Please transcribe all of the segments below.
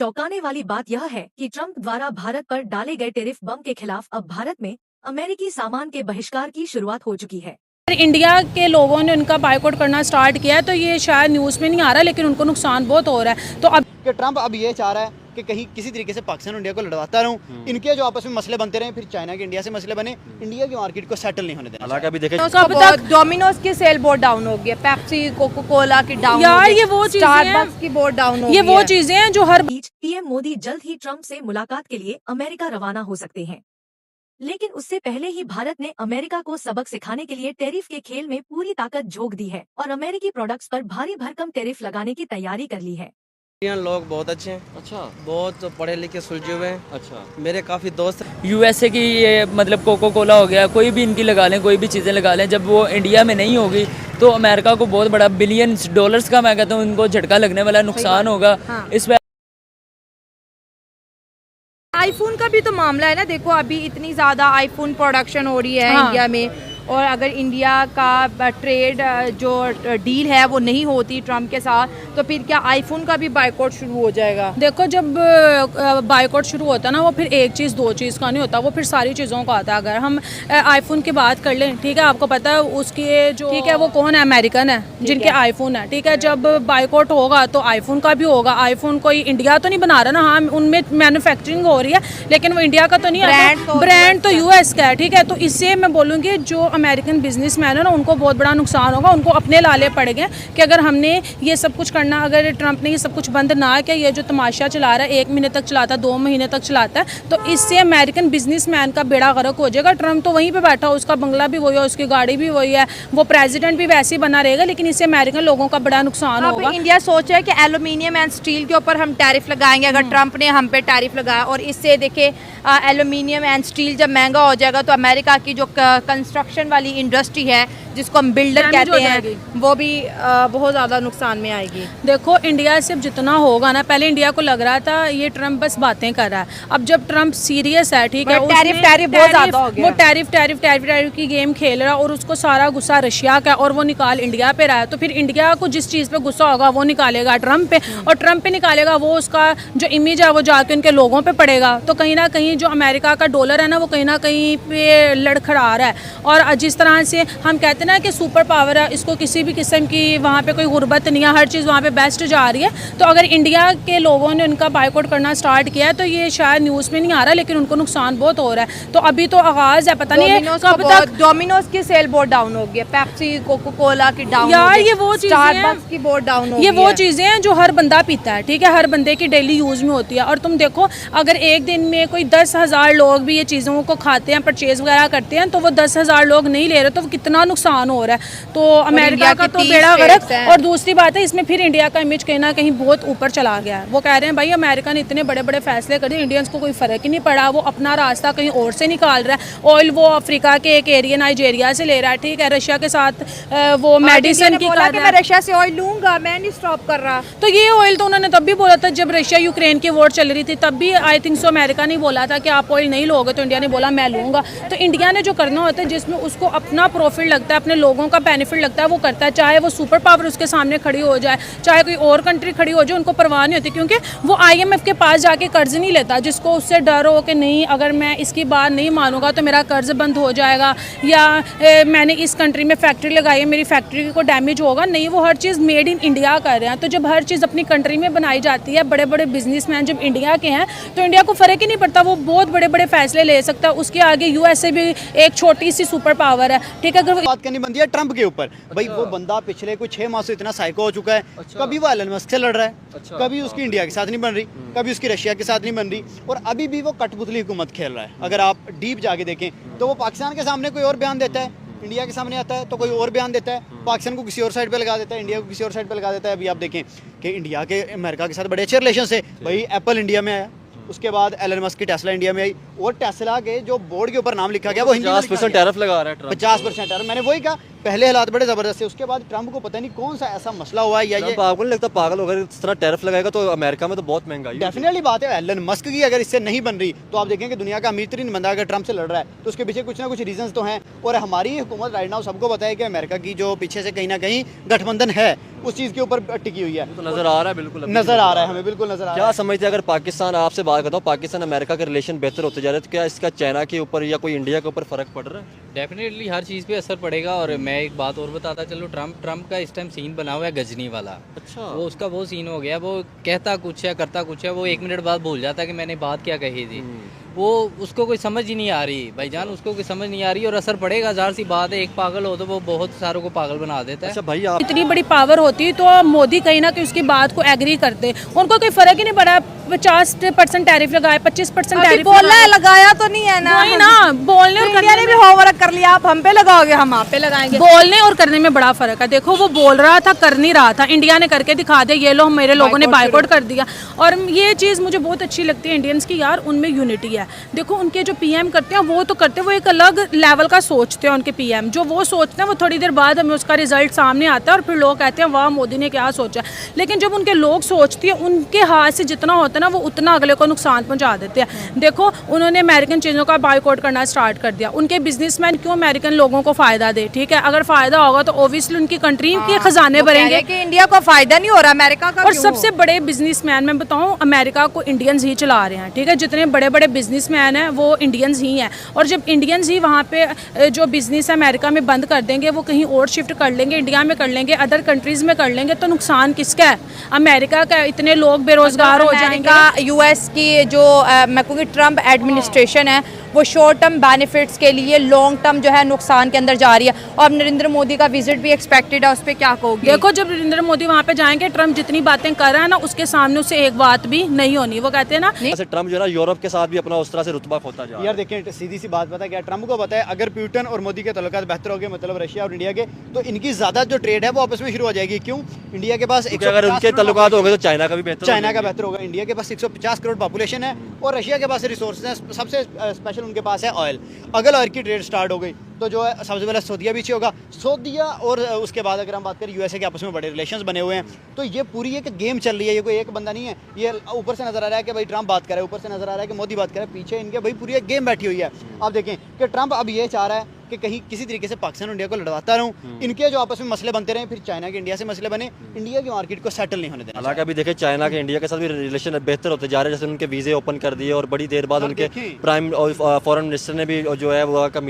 चौंकाने वाली बात यह है कि ट्रंप द्वारा भारत पर डाले गए टैरिफ बम के खिलाफ अब भारत में अमेरिकी सामान के बहिष्कार की शुरुआत हो चुकी है। इंडिया के लोगों ने उनका बायकॉट करना स्टार्ट किया है, तो ये शायद न्यूज़ में नहीं आ रहा, लेकिन उनको नुकसान बहुत हो रहा है। तो अब कि ट्रंप अब ये चाह रहा है कि कहीं किसी तरीके से पाकिस्तान और इंडिया को लड़वाता रहूं, इनके जो आपस में मसले बनते रहे, फिर चाइना के इंडिया से मसले बने, इंडिया की मार्केट को सेटल नहीं होने देना। हालांकि अभी देखें अब तक डोमिनोज की सेल बहुत डाउन हो गई है, पेप्सी कोको कोला की डाउन, यार ये वो चीजें हैं, स्टारबक्स की बहुत डाउन हो गई ये है। वो चीजें हैं जो हर बीच पीएम मोदी जल्द ही ट्रंप से मुलाकात के लिए अमेरिका रवाना हो सकते हैं, लेकिन उससे पहले ही भारत ने अमेरिका को सबक सिखाने के लिए टैरिफ के खेल में पूरी ताकत झोंक दी है और अमेरिकी प्रोडक्ट्स पर भारी भरकम टैरिफ लगाने की तैयारी कर ली है। इंडियन लोग बहुत अच्छे हैं। अच्छा बहुत पढ़े लिखे सुलझे हुए हैं। अच्छा मेरे काफ़ी दोस्त यूएसए की ये मतलब कोको कोला हो गया, कोई भी इनकी लगा लें, कोई भी चीज़ें लगा लें, जब वो इंडिया में नहीं होगी तो अमेरिका को बहुत बड़ा बिलियंस डॉलर्स का मैं कहता हूँ उनको झटका लगने वाला नुकसान होगा। हाँ। इस पर आईफोन का भी तो मामला है ना, देखो अभी इतनी ज़्यादा आईफोन प्रोडक्शन हो रही है इंडिया में, और अगर इंडिया का ट्रेड जो डील है वो नहीं होती ट्रम्प के साथ, तो फिर क्या आईफोन का भी बायकॉट शुरू हो जाएगा? देखो जब बायकॉट शुरू होता है ना, वो फिर एक चीज़ दो चीज़ का नहीं होता, वो फिर सारी चीज़ों का आता है। अगर हम आईफोन की बात कर लें, ठीक है, आपको पता है उसके जो ठीक है वो कौन है, अमेरिकन है जिनके आईफोन है, ठीक है। जब बायकॉट होगा तो आईफोन का भी होगा। आईफोन कोई इंडिया तो नहीं बना रहा ना, हाँ उनमें मैन्युफैक्चरिंग हो रही है, लेकिन वो इंडिया का तो नहीं है, ब्रांड तो यूएस का है, ठीक है। तो इससे मैं बोलूँगी जो अमेरिकन बिजनेसमैन है ना, उनको बहुत बड़ा नुकसान होगा, उनको अपने लाले पड़ेंगे कि अगर हमने ये सब कुछ करना, अगर ट्रंप ने ये सब कुछ बंद ना किया, ये जो तमाशा चला रहा है 1 महीने तक चलाता है, 2 महीने तक चलाता है, तो इससे अमेरिकन बिजनेसमैन का बेड़ा गर्क हो जाएगा। ट्रंप तो वहीं पे बैठा, उसका बंगला भी वही है, उसकी गाड़ी भी वही है, वो प्रेसिडेंट भी वैसे ही बना रहेगा, लेकिन इससे अमेरिकन लोगों का बड़ा नुकसान होगा। इंडिया सोच है कि एल्यूमिनियम एंड स्टील के ऊपर हम टैरिफ लगाएंगे, अगर ट्रंप ने हम पे टैरिफ लगाया, और इससे देखिए एल्यूमिनियम एंड स्टील जब महंगा हो जाएगा तो अमेरिका की जो कंस्ट्रक्शन वाली इंडस्ट्री है, जिसको हम बिल्डर कहते हैं, वो भी बहुत ज़्यादा नुकसान में आएगी। देखो इंडिया से जितना होगा ना, पहले इंडिया को लग रहा था ये ट्रंप बस बातें कर रहा है, अब जब ट्रंप सीरियस है, ठीक है, टैरिफ बहुत ज़्यादा हो गया, वो टैरिफ की गेम खेल रहा है, और उसको सारा गुस्सा रशिया का और वो निकाल इंडिया पे रहा है। तो फिर इंडिया को जिस चीज़ पे गुस्सा होगा वो निकालेगा ट्रंप पे, और ट्रंप पे निकालेगा, वो उसका जो इमेज है वो जाके उनके लोगों पे पड़ेगा। तो कहीं ना कहीं जो अमेरिका का डॉलर है ना, वो कहीं ना कहीं पे लड़खड़ा रहा है। और जिस तरह से हम कहते हैं ना कि सुपर पावर है, इसको किसी भी किस्म की वहाँ पे कोई गुर्बत नहीं है, हर चीज़ वहाँ पे बेस्ट जा रही है। तो अगर इंडिया के लोगों ने उनका बायकॉट करना स्टार्ट किया है, तो ये शायद न्यूज़ में नहीं आ रहा, लेकिन उनको नुकसान बहुत हो रहा है। तो अभी तो आगाज़ है, पता नहीं है कब तक। डोमिनोज की सेल बहुत डाउन हो गई है, पेप्सी कोको कोला की डाउन, यार ये वो स्टारबक्स की बहुत डाउन हो गई ये है। वो चीज़ें हैं जो हर बंदा पीता है, ठीक है, हर बंदे की डेली यूज़ में होती है। और तुम देखो अगर एक दिन में कोई 10,000 लोग भी ये चीज़ों को खाते हैं, परचेज वगैरह करते हैं, तो वो 10,000 लोग नहीं ले रहे, तो कितना नुकसान हो रहा है। तो अमेरिका का तो बेड़ा गर्क। और दूसरी बात है, इसमें फिर इंडिया का इमेज कहीं ना कहीं बहुत ऊपर चला गया है। वो कह रहे हैं भाई अमेरिका ने इतने बड़े बड़े फैसले कर दिए, इंडियंस को कोई फ़र्क ही नहीं पड़ा, वो अपना रास्ता कहीं और से निकाल रहा है। ऑयल वो अफ्रीका के एक एरिया नाइजीरिया से ले रहा है, ठीक है, रशिया के साथ वो मेडिसिन की बोला कि मैं रशिया से ऑयल लूंगा, मैं नहीं स्टॉप कर रहा। तो ये ऑयल तो उन्होंने तब भी बोला था जब रशिया यूक्रेन की वॉर चल रही थी, तब भी आई थिंक सो अमेरिका ने बोला था कि आप ऑयल नहीं लोगे, तो इंडिया ने बोला मैं लूँगा। तो इंडिया ने जो करना होता है, जिसमें उसको अपना प्रॉफिट लगता है, अपने लोगों का बेनिफिट लगता है, वो करता है। चाहे वो सुपर पावर उसके सामने खड़ी हो जाए, चाहे कोई और कंट्री खड़ी हो जाए, उनको परवाह नहीं होती, क्योंकि वो IMF के पास जाके कर्ज नहीं लेता, जिसको उससे डर हो कि नहीं अगर मैं इसकी बात नहीं मानूंगा तो मेरा कर्ज बंद हो जाएगा, या मैंने इस कंट्री में फैक्ट्री लगाई है, मेरी फैक्ट्री को डैमेज होगा। नहीं, वो हर चीज़ मेड इन इंडिया कर रहे हैं। तो जब हर चीज़ अपनी कंट्री में बनाई जाती है, बड़े बड़े बिजनेसमैन जब इंडिया के हैं, तो इंडिया को फ़र्क ही नहीं पड़ता, वो बहुत बड़े बड़े फैसले ले सकता है। उसके आगे यूएसए भी एक छोटी सी सुपर पावर है, ठीक है। अगर बात करनी बनती है ट्रंप के ऊपर, भाई वो बंदा पिछले कुछ 6 माह से इतना साइको हो चुका है। कभी वो एलन मस्क से लड़ रहा है, कभी उसकी इंडिया के साथ नहीं बन रही, कभी उसकी रशिया के साथ नहीं बन रही, और अभी भी वो कठपुतली हुकूमत खेल रहा है। अगर आप डीप जाके देखें तो वो पाकिस्तान के सामने कोई और बयान देता है, इंडिया के सामने आता है तो कोई और बयान देता है, पाकिस्तान को किसी और साइड पे लगा देता है, इंडिया को किसी और साइड पे लगा देता है। अभी आप देखें कि इंडिया के अमेरिका के साथ बड़े अच्छे रिलेशन है, भाई एप्पल इंडिया में आया, उसके बाद एलन मस्क की टेस्ला इंडिया में आई, और टेस्ला के जो बोर्ड के ऊपर नाम लिखा गया वो 50% टैरिफ लगा रहा है ट्रंप। 50% टैरिफ। मैंने वही कहा पहले हालात बड़े ज़बरदस्त थे, उसके बाद ट्रंप को पता नहीं कौन सा ऐसा मसला हुआ है या ये ट्रंप आपको नहीं लगता पागल होगा, इस तरह टैरिफ लगाएगा तो अमेरिका में तो बहुत महंगाई होगी। डेफिनेटली बात है। एलन मस्क की अगर इससे नहीं बन रही तो आप देखेंगे दुनिया का अमीर तरीन बंदा अगर ट्रंप से लड़ रहा है तो उसके पीछे कुछ ना कुछ रीजंस तो हैं। और हमारी हुकूमत राइट नाउ सबको पता है कि अमेरिका की जो पीछे से कहीं ना कहीं गठबंधन है उस चीज़ के ऊपर टिकी हुई है। तो नजर आ रहा है, बिल्कुल अभी नजर आ रहा है, हमें बिल्कुल नजर आ रहा क्या है। समझते हैं अगर पाकिस्तान, आपसे बात करता हूँ, पाकिस्तान अमेरिका के रिलेशन बेहतर होते जा रहे हैं तो क्या इसका चाइना के ऊपर या कोई इंडिया के ऊपर फर्क पड़ रहा है? डेफिनेटली हर चीज़ पे असर पड़ेगा। और मैं एक बात और बताता चलो, ट्रंप का इस टाइम सीन बना हुआ है गजनी वाला। अच्छा, वो उसका वो सीन हो गया, वो कहता कुछ है करता कुछ है, वो 1 मिनट बाद भूल जाता है कि मैंने बात क्या कही थी। वो उसको कोई समझ ही नहीं आ रही भाईजान, उसको कोई समझ नहीं आ रही और असर पड़ेगा। ज़ाहिर सी बात है, एक पागल हो तो वो बहुत सारों को पागल बना देता है। अच्छा भाई आप इतनी बड़ी पावर होती तो मोदी कहीं ना कहीं उसकी बात को एग्री करते, उनको कोई फर्क ही नहीं पड़ा। 50% टैरिफ लगाए, 25% अभी टैरिफ बोलना है, लगाया तो नहीं है ना। वही ना, बोलने और इंडिया ने करने भी होमवर्क कर लिया, आप हम पे लगाओगे, हम आप पे लगाएंगे। बोलने और करने में बड़ा फर्क है। देखो वो बोल रहा था, कर नहीं रहा था। इंडिया ने करके दिखा दिया, ये लो मेरे लोगों ने बायकॉट कर दिया। और ये चीज़ मुझे बहुत अच्छी लगती है इंडियंस की, यार उनमें यूनिटी है। देखो उनके जो पीएम करते हैं वो तो करते हैं, वो एक अलग लेवल का सोचते हैं। उनके पीएम जो वो सोचते हैं वो थोड़ी देर बाद हमें उसका रिजल्ट सामने आता है और फिर लोग कहते हैं वाह मोदी ने क्या सोचा। लेकिन जब उनके लोग सोचते हैं, उनके हाथ से जितना होता है ना वो उतना अगले को नुकसान पहुंचा देते हैं। देखो उन्होंने अमेरिकन चीज़ों का बायकॉट करना स्टार्ट कर दिया। उनके बिजनेसमैन क्यों अमेरिकन लोगों को फायदा दे, ठीक है, अगर फायदा होगा तो ओबियसली उनकी कंट्री के खजाने भरेंगे कि इंडिया को फायदा नहीं हो रहा, अमेरिका का और क्यों सबसे बड़े बिजनेसमैन मैं बताऊं अमेरिका को इंडियंस ही चला रहे हैं, ठीक है। जितने बड़े बड़े बिजनेसमैन हैं वो इंडियंस ही हैं। और जब इंडियंस ही वहाँ पे जो बिजनेस अमेरिका में बंद कर देंगे वो कहीं और शिफ्ट कर लेंगे, इंडिया में कर लेंगे, अदर कंट्रीज में कर लेंगे, तो नुकसान किसका है? अमेरिका का। इतने लोग बेरोजगार हो जाएंगे। यूएस की जो मैं कहूँगी ट्रम्प एडमिनिस्ट्रेशन है वो शॉर्ट टर्म बेनिफिट्स के लिए लॉन्ग टर्म जो है नुकसान के अंदर जा रही है। और नरेंद्र मोदी का विजिट भी एक्सपेक्टेड है, उस पर क्या कहोगे? देखो जब नरेंद्र मोदी वहाँ पे जाएंगे, ट्रम्प जितनी बातें कर रहा है ना उसके सामने उससे एक बात भी नहीं होनी। वो कहते हैं ना ऐसे ट्रम्प जो है ना यूरोप के साथ भी अपना उस तरह से रुतबा खोता जा रहा है। यार देखिए सीधी सी बात पता है क्या, ट्रंप को पता है अगर पुतिन और मोदी के तल्लुकात बेहतर हो गए, मतलब रशिया और इंडिया के, तो इनकी ज्यादा जो ट्रेड है वो आपस में शुरू हो जाएगी। क्यों? इंडिया के पास क्योंकि अगर उनके तल्लुकात हो गए तो चाइना का भी बेहतर, चाइना का बेहतर होगा। इंडिया के पास 150 करोड़ पॉपुलेशन है और रशिया के पास रिसोर्सेज हैं। सबसे स्पेशल उनके पास है ऑयल। अगर ऑयल की ट्रेड स्टार्ट हो गई तो जो है सबसे पहले सऊदीया पीछे होगा। सऊदीया और उसके बाद अगर हम बात करें यूएसए के आपस में बड़े रिलेशंस बने हुए हैं। तो ये पूरी एक गेम चल रही है, ये कोई एक बंदा नहीं है। ये ऊपर से नजर आ रहा है कि भाई ट्रंप बात कर रहा है, ऊपर से नजर आ रहा है कि मोदी बात कर रहा है, पीछे इनके भाई पूरी एक गेम बैठी हुई है। आप देखें कि ट्रंप अब ये चाह रहा है कि कहीं किसी तरीके से पाकिस्तान और इंडिया को लड़वाता रहूं, इनके जो आपस में मसले बनते रहे, फिर चाइना के इंडिया से मसले बने, इंडिया की मार्केट को सेटल नहीं होने देना। हालांकि अभी देखें चाइना के इंडिया के साथ भी रिलेशन बेहतर होते जा रहे हैं। जैसे उनके वीज़े ओपन कर दिए और बड़ी देर बाद उनके प्राइम फॉरेन मिनिस्टर ने भी जो है वो का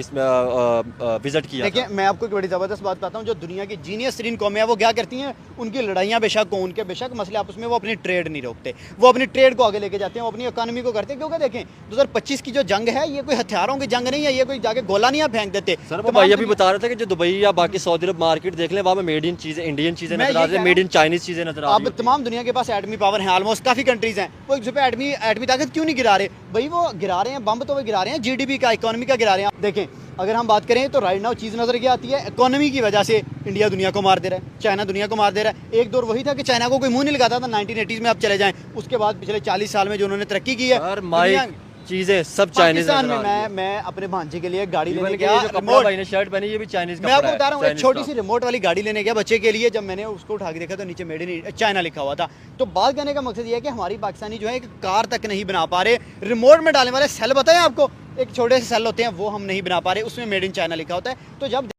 विजिट किया। देखिए मैं आपको एक बड़ी ज़बरदस्त बात बताता हूँ, जो दुनिया की जीनियस तरीन कौमें हैं वो क्या करती हैं, उनकी लड़ाइयाँ बेशक हो, उनके बेशक मसले आपस में, वो अपनी ट्रेड नहीं रोकते, वो अपनी ट्रेड को आगे लेके जाते हैं, वो अपनी इकोनॉमी को करते हैं। क्योंकि देखें 2025 की जो जंग है ये कोई हथियारों की जंग नहीं है, ये कोई जाके गोला नहीं फेंक देते। सर वो भाई अभी बता रहे थे कि जो दुबई या बाकी सऊदी अरब मार्केट देख लें वहाँ में मेड इन चीज़ें, इंडियन चीज़ें नजर आ रही है, मेड इन चाइनीज चीज़ें नजर आ रही अब तमाम दुनिया के पास एटमी पावर है, ऑलमोस्ट काफ़ी कंट्रीज हैं, वो एक पे एटमी ताकत क्यों नहीं गिरा रहे भाई? वो गिरा रहे हैं बम, तो वो गिरा रहे हैं जीडीपी का, इकोनॉमी का गिरा रहे हैं। देखें अगर हम बात करें तो राइट नाउ चीज़ नजर क्या आती है, इकोनॉमी की वजह से इंडिया दुनिया को मार दे रहा है, चाइना दुनिया को मार दे रहा है। एक दौर वही था कि चाइना को कोई मुंह नहीं लगाता था 1980s में, आप चले जाएं उसके बाद पिछले 40 साल में जो उन्होंने तरक्की की है, चीजें सब चाइनीज। पाकिस्तान में मैं अपने भांजे के लिए गाड़ी लेने गया, जो कपड़ा भाई ने शर्ट पहनी ये भी चाइनीज मैं आपको बता रहा हूँ, एक छोटी सी रिमोट वाली गाड़ी लेने गया बच्चे के लिए। जब मैंने उसको उठा के देखा तो नीचे मेड इन चाइना लिखा हुआ था। तो बात करने का मकसद ये है कि हमारी पाकिस्तानी जो है एक कार तक नहीं बना पा रहे, रिमोट में डालने वाले सेल बताएं आपको, एक छोटे से सेल होते हैं वो हम नहीं बना पा रहे, उसमें मेड इन चाइना लिखा होता है। तो जब